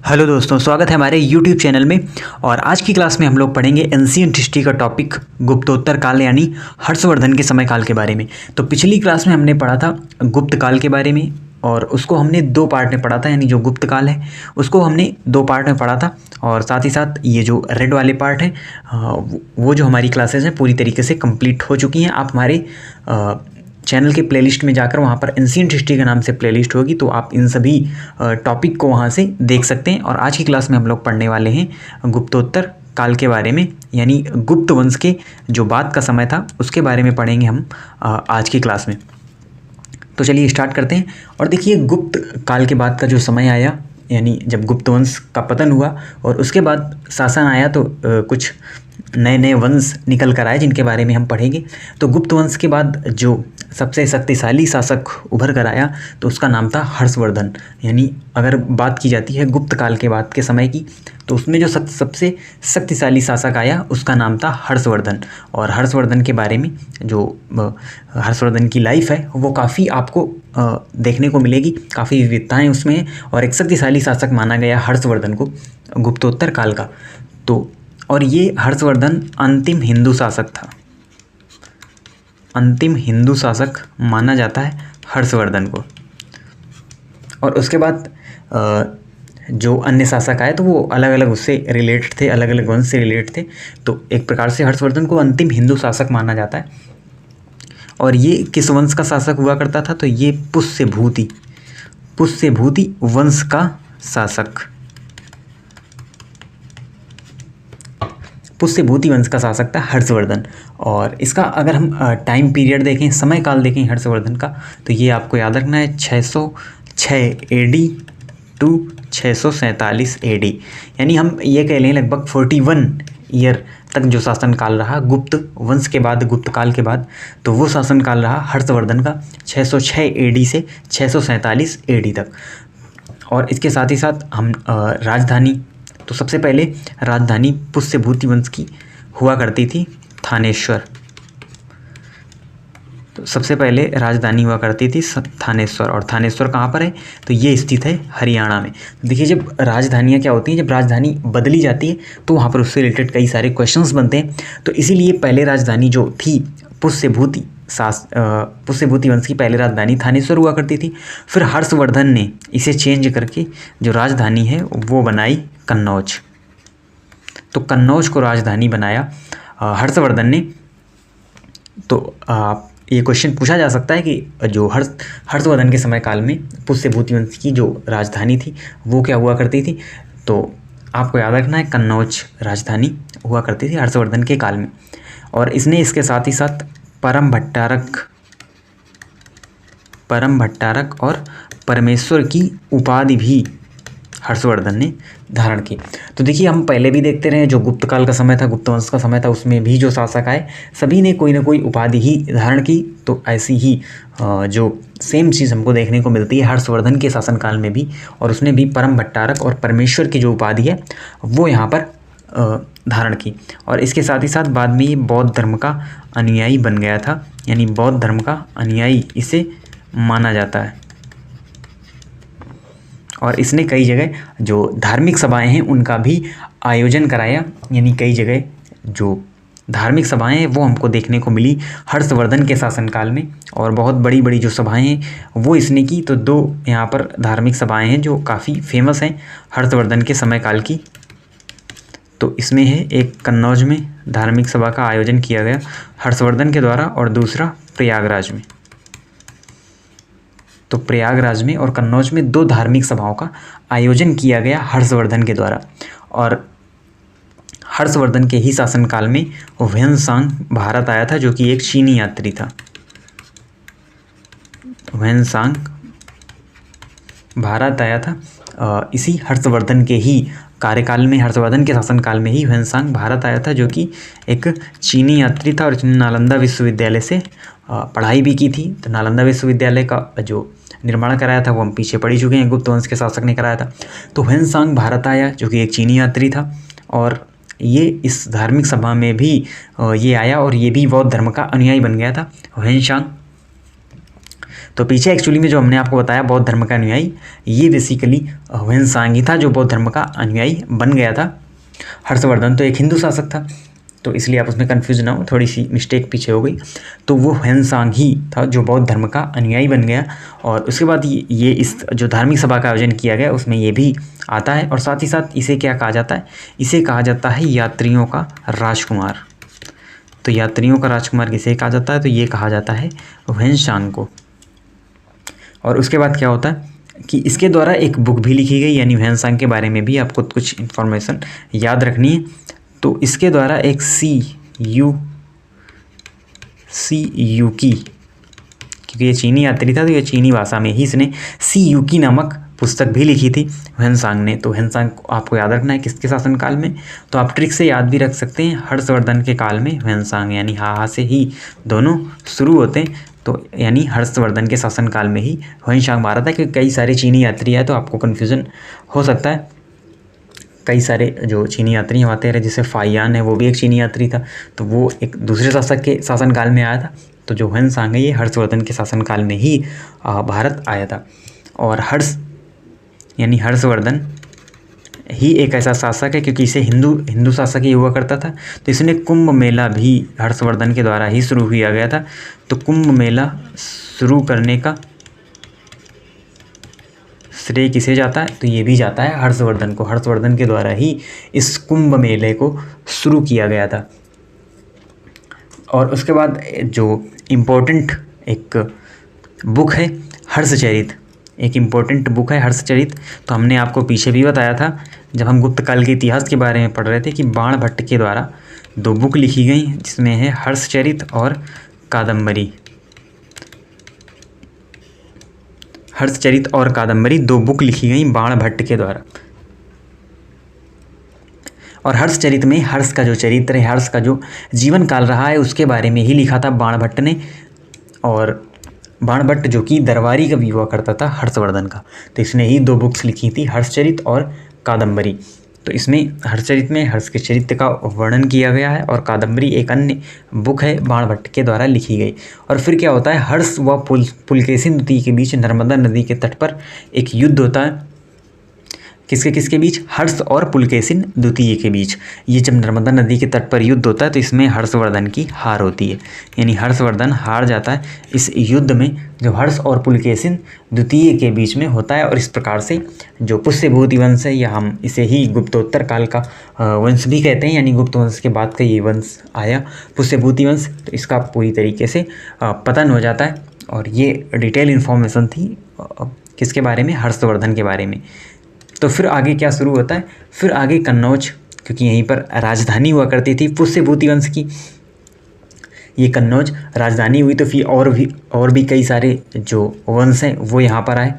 Hello दोस्तों, स्वागत है हमारे YouTube चैनल में। और आज की क्लास में हम लोग पढ़ेंगे एंशिएंट हिस्ट्री का टॉपिक गुप्तोत्तर काल यानी हर्षवर्धन के समय काल के बारे में। तो पिछली क्लास में हमने पढ़ा था गुप्त काल के बारे में और उसको हमने दो पार्ट में पढ़ा था, यानी जो गुप्त काल है उसको हमने दो पार्ट में पढ़ा था। और साथ ही साथ ये जो रेड वाले पार्ट है वो जो हमारी क्लासेस हैं पूरी तरीके से कंप्लीट हो चुकी हैं। आप हमारे चैनल के प्लेलिस्ट में जाकर वहाँ पर एंशिएंट हिस्ट्री के नाम से प्लेलिस्ट होगी, तो आप इन सभी टॉपिक को वहाँ से देख सकते हैं। और आज की क्लास में हम लोग पढ़ने वाले हैं गुप्तोत्तर काल के बारे में, यानी गुप्त वंश के जो बाद का समय था उसके बारे में पढ़ेंगे हम आज की क्लास में। तो चलिए स्टार्ट करते हैं। और देखिए, गुप्त काल के बाद का जो समय आया, यानी जब गुप्त वंश का पतन हुआ और उसके बाद शासन आया, तो कुछ नए नए वंश निकल कर आए जिनके बारे में हम पढ़ेंगे। तो गुप्त वंश के बाद जो सबसे शक्तिशाली शासक उभर कर आया तो उसका नाम था हर्षवर्धन। यानी अगर बात की जाती है गुप्त काल के बाद के समय की, तो उसमें जो सबसे शक्तिशाली शासक आया उसका नाम था हर्षवर्धन। और हर्षवर्धन के बारे में जो हर्षवर्धन की लाइफ है वो काफ़ी आपको देखने को मिलेगी, काफ़ी विविधताएँ उसमें हैं। और एक शक्तिशाली शासक माना गया हर्षवर्धन को गुप्तोत्तर काल का। तो और ये हर्षवर्धन अंतिम हिंदू शासक था, अंतिम हिंदू शासक माना जाता है हर्षवर्धन को। और उसके बाद जो अन्य शासक आए तो वो अलग अलग उससे रिलेटेड थे, अलग अलग वंश से रिलेटेड थे। तो एक प्रकार से हर्षवर्धन को अंतिम हिंदू शासक माना जाता है। और ये किस वंश का शासक हुआ करता था? तो ये पुष्यभूति वंश का शासक, पुष्यभूति वंश का शासक था हर्षवर्धन। और इसका अगर हम टाइम पीरियड देखें, समय काल देखें हर्षवर्धन का, तो ये आपको याद रखना है 606 AD टू 647 AD। यानी हम ये कह लें लगभग 41 ईयर तक जो शासन काल रहा गुप्त वंश के बाद, गुप्त काल के बाद, तो वो शासन काल रहा हर्षवर्धन का 606 AD से 647 AD तक। और इसके साथ ही साथ हम राजधानी, तो सबसे पहले राजधानी पुष्यभूति वंश की हुआ करती थी थानेश्वर। तो सबसे पहले राजधानी हुआ करती थी थानेश्वर। और थानेश्वर कहाँ पर है? तो ये स्थित है हरियाणा में। देखिए, जब राजधानियाँ क्या होती हैं, जब राजधानी बदली जाती है तो वहाँ पर उससे रिलेटेड कई सारे क्वेश्चंस बनते हैं। तो इसीलिए पहले राजधानी जो थी पुष्यभूति वंश की पहले राजधानी थानेश्वर हुआ करती थी। फिर हर्षवर्धन ने इसे चेंज करके जो राजधानी है वो बनाई कन्नौज। तो कन्नौज को राजधानी बनाया हर्षवर्धन ने। तो ये क्वेश्चन पूछा जा सकता है कि जो हर्षवर्धन के समय काल में पुष्यभूति वंश की जो राजधानी थी वो क्या हुआ करती थी? तो आपको याद रखना है कन्नौज राजधानी हुआ करती थी हर्षवर्धन के काल में। और इसने इसके साथ ही साथ परम भट्टारक और परमेश्वर की उपाधि भी हर्षवर्धन ने धारण की। तो देखिए, हम पहले भी देखते रहे जो गुप्त काल का समय था, गुप्त वंश का समय था, उसमें भी जो शासक आए सभी ने कोई ना कोई उपाधि ही धारण की। तो ऐसी ही जो सेम चीज़ हमको देखने को मिलती है हर्षवर्धन के शासनकाल में भी। और उसने भी परम भट्टारक और परमेश्वर की जो उपाधि है वो यहाँ पर धारण की। और इसके साथ ही साथ बाद में ये बौद्ध धर्म का अनुयायी बन गया था, यानी बौद्ध धर्म का अनुयायी इसे माना जाता है। और इसने कई जगह जो धार्मिक सभाएं हैं उनका भी आयोजन कराया, यानी कई जगह जो धार्मिक सभाएं हैं वो हमको देखने को मिली हर्षवर्धन के शासनकाल में। और बहुत बड़ी बड़ी जो सभाएं हैं वो इसने की। तो दो यहाँ पर धार्मिक सभाएं हैं जो काफ़ी फेमस हैं हर्षवर्धन के समय काल की। तो इसमें है एक कन्नौज में धार्मिक सभा का आयोजन किया गया हर्षवर्धन के द्वारा, और दूसरा प्रयागराज में। तो प्रयागराज में और कन्नौज में दो धार्मिक सभाओं का आयोजन किया गया हर्षवर्धन के द्वारा। और हर्षवर्धन के ही शासनकाल में ह्वेनसांग भारत आया था, जो कि एक चीनी यात्री था। ह्वेनसांग भारत आया था इसी हर्षवर्धन के ही कार्यकाल में, हर्षवर्धन के शासनकाल में ही ह्वेनसांग भारत आया था, जो कि एक चीनी यात्री था। और इसने नालंदा विश्वविद्यालय से पढ़ाई भी की थी। तो नालंदा विश्वविद्यालय का जो निर्माण कराया था वो हम पीछे पढ़ चुके हैं, गुप्त वंश के शासक ने कराया था। तो ह्वेनसांग भारत आया, जो कि एक चीनी यात्री था। और ये इस धार्मिक सभा में भी ये आया और ये भी बौद्ध धर्म का अनुयायी बन गया था ह्वेनसांग। तो पीछे एक्चुअली में जो हमने आपको बताया बौद्ध धर्म का अनुयायी, ये बेसिकली ह्वेनसांग ही था जो बौद्ध धर्म का अनुयायी बन गया था। हर्षवर्धन तो एक हिंदू शासक था, तो इसलिए आप उसमें कन्फ्यूज ना हो, थोड़ी सी मिस्टेक पीछे हो गई। तो वो ह्वेनसांग ही था जो बौद्ध धर्म का अनुयायी बन गया। और उसके बाद ये इस जो धार्मिक सभा का आयोजन किया गया उसमें ये भी आता है। और साथ ही साथ इसे क्या कहा जाता है, इसे कहा जाता है यात्रियों का राजकुमार। तो यात्रियों का राजकुमार किसे कहा जाता है, तो ये कहा जाता है ह्वेनसांग को। और उसके बाद क्या होता है कि इसके द्वारा एक बुक भी लिखी गई, यानी ह्वेनसांग के बारे में भी आपको कुछ इन्फॉर्मेशन याद रखनी है। तो इसके द्वारा एक सी यू की, क्योंकि ये चीनी यात्री था तो ये चीनी भाषा में ही इसने सी यू की नामक पुस्तक भी लिखी थी ह्वेनसांग ने। तो ह्वेनसांग आपको याद रखना है किसके शासनकाल में, तो आप ट्रिक से याद भी रख सकते हैं, हर्षवर्धन के काल में ह्वेनसांग, यानी हा से ही दोनों शुरू होते हैं। तो यानी हर्षवर्धन के शासनकाल में ही ह्वेनसांग मारा था, क्योंकि कई सारे चीनी यात्री है तो आपको कन्फ्यूज़न हो सकता है। कई सारे जो चीनी यात्री आते रहे, जैसे फाइयान है वो भी एक चीनी यात्री था, तो वो एक दूसरे शासक के शासनकाल में आया था। तो जो ह्वेनसांग है ये हर्षवर्धन के शासनकाल में ही भारत आया था। और यानी हर्षवर्धन ही एक ऐसा शासक है, क्योंकि इसे हिंदू शासक ही हुआ करता था, तो इसने कुंभ मेला भी हर्षवर्धन के द्वारा ही शुरू किया गया था। तो कुंभ मेला शुरू करने का श्रेय किसे जाता है, तो ये भी जाता है हर्षवर्धन को। हर्षवर्धन के द्वारा ही इस कुंभ मेले को शुरू किया गया था। और उसके बाद जो इम्पोर्टेंट एक बुक है हर्षचरित, एक इम्पोर्टेंट बुक है हर्षचरित। तो हमने आपको पीछे भी बताया था जब हम गुप्त काल के इतिहास के बारे में पढ़ रहे थे कि बाणभट्ट के द्वारा 2 बुक लिखी गई, जिसमें है हर्षचरित और कादम्बरी। हर्षचरित और कादम्बरी 2 बुक लिखी गई बाणभट्ट के द्वारा। और हर्षचरित में हर्ष का जो चरित्र है, हर्ष का जो जीवन काल रहा है उसके बारे में ही लिखा था बाणभट्ट ने। और बाणभट्ट जो कि दरबारी कवि हुआ करता था हर्षवर्धन का, तो इसने ही 2 बुक्स लिखी थी, हर्षचरित और कादम्बरी। तो इसमें हर्षचरित में हर्ष के चरित्र का वर्णन किया गया है, और कादम्बरी एक अन्य बुक है बाणभट्ट के द्वारा लिखी गई। और फिर क्या होता है, हर्ष व पुलकेशिन द्वितीय के बीच नर्मदा नदी के तट पर एक युद्ध होता है। किसके बीच, हर्ष और पुलकेशिन द्वितीय के बीच। ये जब नर्मदा नदी के तट पर युद्ध होता है तो इसमें हर्षवर्धन की हार होती है, यानी हर्षवर्धन हार जाता है इस युद्ध में जो हर्ष और पुलकेशिन द्वितीय के बीच में होता है। और इस प्रकार से जो पुष्यभूति वंश है, या हम इसे ही गुप्तोत्तर काल का वंश भी कहते हैं, यानी गुप्त वंश के बाद का ये वंश आया पुष्यभूति वंश, तो इसका पूरी तरीके से पतन हो जाता है। और ये डिटेल इन्फॉर्मेशन थी किसके बारे में, हर्षवर्धन के बारे में। तो फिर आगे क्या शुरू होता है, फिर आगे कन्नौज, क्योंकि यहीं पर राजधानी हुआ करती थी पुष्यभूति वंश की, ये कन्नौज राजधानी हुई। तो फिर और भी कई सारे जो वंश हैं वो यहाँ पर आए।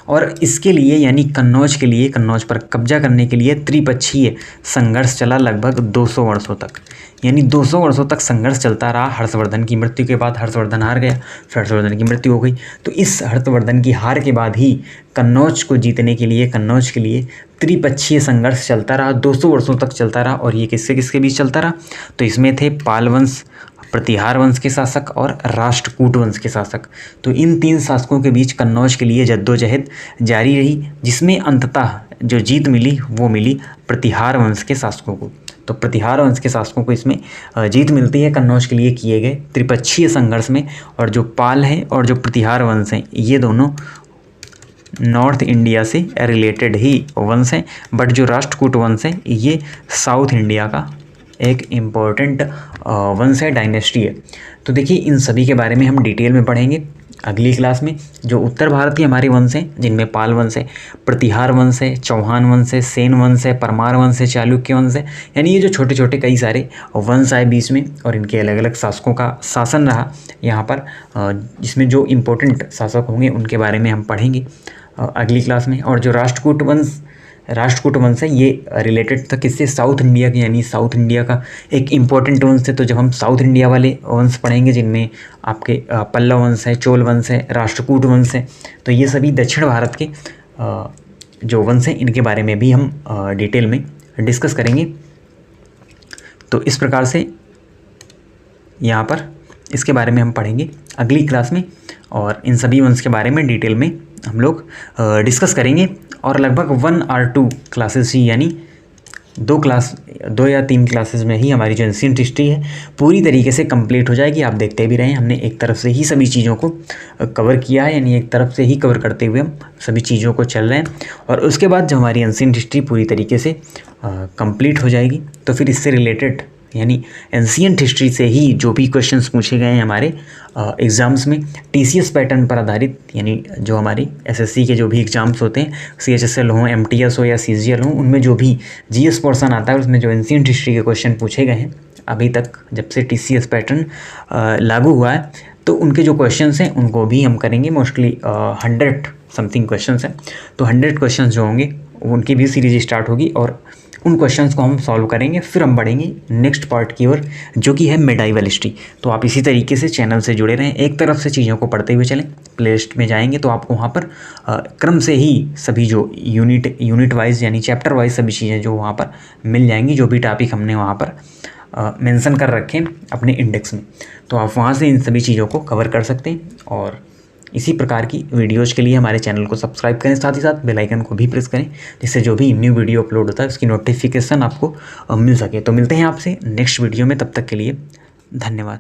और इसके लिए यानी कन्नौज के लिए, कन्नौज पर कब्जा करने के लिए त्रिपक्षीय संघर्ष चला लगभग 200 वर्षों तक, यानी 200 वर्षों तक संघर्ष चलता रहा। हर्षवर्धन की मृत्यु के बाद हर्षवर्धन हार गया, फिर हर्षवर्धन की मृत्यु हो गई। तो इस हर्षवर्धन की हार के बाद ही कन्नौज को जीतने के लिए, कन्नौज के लिए त्रिपक्षीय संघर्ष चलता रहा, 200 वर्षों तक चलता रहा। और ये किसके बीच चलता रहा, तो इसमें थे पाल वंश, प्रतिहार वंश के शासक और राष्ट्रकूट वंश के शासक। तो इन 3 शासकों के बीच कन्नौज के लिए जद्दोजहद जारी रही, जिसमें अंततः जो जीत मिली वो मिली प्रतिहार वंश के शासकों को। तो प्रतिहार वंश के शासकों को इसमें जीत मिलती है कन्नौज के लिए किए गए त्रिपक्षीय संघर्ष में। और जो पाल हैं और जो प्रतिहार वंश हैं ये दोनों नॉर्थ इंडिया से रिलेटेड ही वंश हैं, बट जो राष्ट्रकूट वंश है ये साउथ इंडिया का एक इम्पोर्टेंट वंश है, डायनेस्टी है। तो देखिए इन सभी के बारे में हम डिटेल में पढ़ेंगे अगली क्लास में। जो उत्तर भारतीय हमारे वंश हैं जिनमें पाल वंश है, प्रतिहार वंश है, चौहान वंश है, सेन वंश है, परमार वंश है, चालुक्य वंश है, यानी ये जो छोटे छोटे कई सारे वंश आए बीच में और इनके अलग अलग शासकों का शासन रहा यहाँ पर, जिसमें जो इम्पोर्टेंट शासक होंगे उनके बारे में हम पढ़ेंगे अगली क्लास में। और जो राष्ट्रकूट वंश है ये रिलेटेड था किससे, साउथ इंडिया के, यानी साउथ इंडिया का एक इम्पोर्टेंट वंश है। तो जब हम साउथ इंडिया वाले वंश पढ़ेंगे जिनमें आपके पल्लव वंश है, चोल वंश है, राष्ट्रकूट वंश है, तो ये सभी दक्षिण भारत के जो वंश हैं इनके बारे में भी हम डिटेल में डिस्कस करेंगे। तो इस प्रकार से यहाँ पर इसके बारे में हम पढ़ेंगे अगली क्लास में, और इन सभी वंश के बारे में डिटेल में हम लोग डिस्कस करेंगे। और लगभग 1 और 2 क्लासेस ही, यानी 2 या 3 क्लासेस में ही हमारी जो एंशिएंट हिस्ट्री है पूरी तरीके से कंप्लीट हो जाएगी। आप देखते भी रहें, हमने एक तरफ से ही सभी चीज़ों को कवर किया है, यानी एक तरफ से ही कवर करते हुए हम सभी चीज़ों को चल रहे हैं। और उसके बाद जब हमारी एंशिएंट हिस्ट्री पूरी तरीके से कंप्लीट हो जाएगी तो फिर इससे रिलेटेड, यानी एंशिएंट हिस्ट्री से ही जो भी क्वेश्चंस पूछे गए हैं हमारे एग्ज़ाम्स में टीसीएस पैटर्न पर आधारित, यानी जो हमारी एसएससी के जो भी एग्ज़ाम्स होते हैं, सीएचएसएल हो, एमटीएस हो या सीजीएल हो, उनमें जो भी जीएस पोर्शन आता है उसमें जो एंशिएंट हिस्ट्री के क्वेश्चन पूछे गए हैं अभी तक, जब से टीसीएस पैटर्न लागू हुआ है, तो उनके जो क्वेश्चंस हैं उनको भी हम करेंगे। मोस्टली 100 समथिंग क्वेश्चंस हैं, तो 100 क्वेश्चंस जो होंगे उनकी भी सीरीज स्टार्ट होगी और उन क्वेश्चंस को हम सॉल्व करेंगे। फिर हम बढ़ेंगे नेक्स्ट पार्ट की ओर, जो कि है मिडाइवल हिस्ट्री। तो आप इसी तरीके से चैनल से जुड़े रहें, एक तरफ से चीज़ों को पढ़ते हुए चलें। प्लेलिस्ट में जाएंगे तो आपको वहाँ पर क्रम से ही सभी जो यूनिट वाइज यानी चैप्टर वाइज सभी चीज़ें जो वहाँ पर मिल जाएंगी, जो भी टॉपिक हमने वहाँ पर मेंशन कर रखे हैं अपने इंडेक्स में, तो आप वहाँ से इन सभी चीज़ों को कवर कर सकते हैं। और इसी प्रकार की वीडियोज़ के लिए हमारे चैनल को सब्सक्राइब करें, साथ ही साथ बेल आइकन को भी प्रेस करें, जिससे जो भी न्यू वीडियो अपलोड होता है उसकी नोटिफिकेशन आपको मिल सके। तो मिलते हैं आपसे नेक्स्ट वीडियो में, तब तक के लिए धन्यवाद।